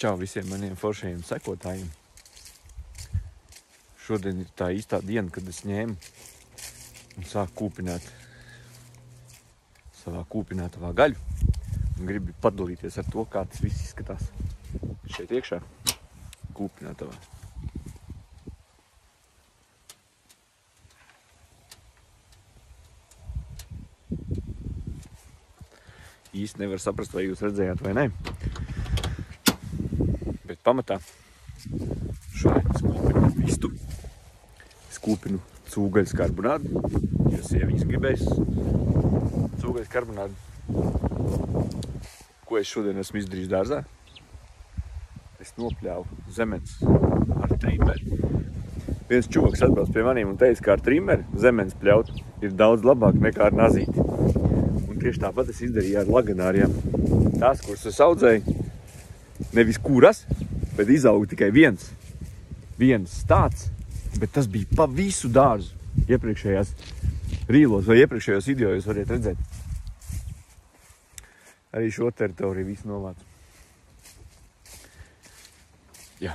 Čau visiem maniem foršajiem sekotājiem. Šodien ir tā īstā diena, kad es ņēmu un sāku kūpināt savā kūpinātavā gaļu. Un gribu padalīties ar to, kā tas viss izskatās šeit iekšā kūpinātavā. Īsti nevar saprast, vai jūs redzējāt vai ne. Bet pamatā šodien es kūpinu vistu. Es kūpinu cūgaļas karbonādu, jo sieviņas gribēs cūgaļas karbonādu. Ko es šodien esmu izdarījis dārzā? Es nopļāvu zemens ar trimeri. Viens čuvaks atbrauc pie maniem un teica, ka ar trimeri zemens pļaut ir daudz labāk nekā ar nazīti. Un tieši tāpat es izdarīju ar laganāriem. Tās, kuras es audzēju, nevis kuras, bet izauga tikai viens tāds, bet tas bija pa visu dārzu. Iepriekšējās rīlos vai iepriekšējos video jūs variet redzēt. Arī šo teritoriju visu novācu. Jā.